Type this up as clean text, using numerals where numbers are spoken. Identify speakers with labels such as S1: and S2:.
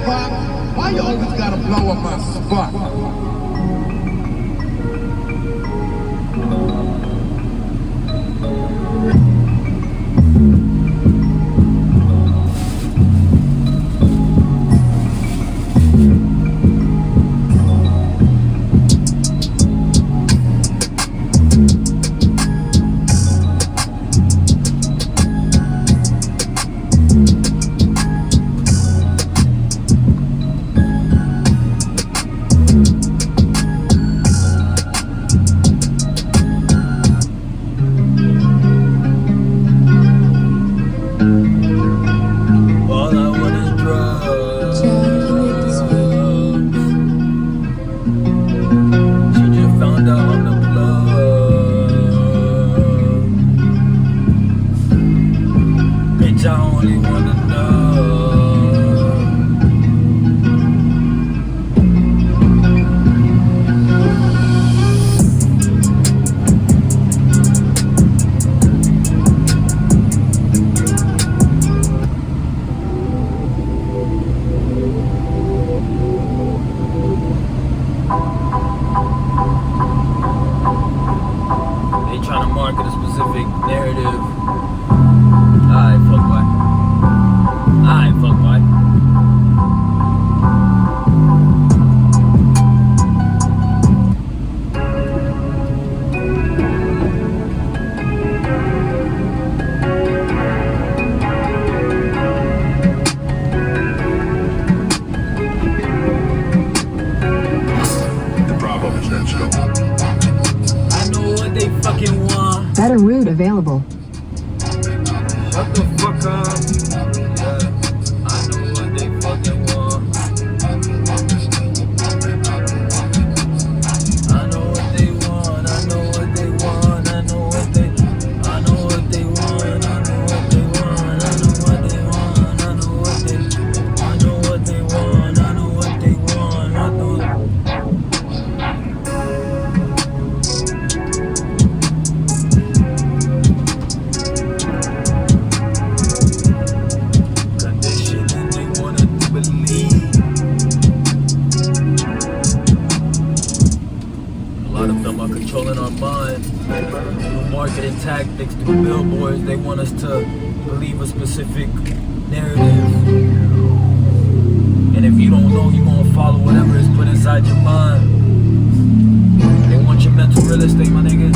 S1: Pop, why you always gotta blow up my spot?
S2: Better route available.
S3: Shut the fuck up. Yeah, I know what they fucking want. I know what they want. I know what they want. I know what they. I know what they want. I know what they want. I know what they want. I know what they. I know what they want. I know what they want. I know. Controlling our mind through marketing tactics, through billboards. They want us to believe a specific narrative, and if you don't know, you're gonna follow whatever is put inside your mind. They want your mental real estate, my nigga.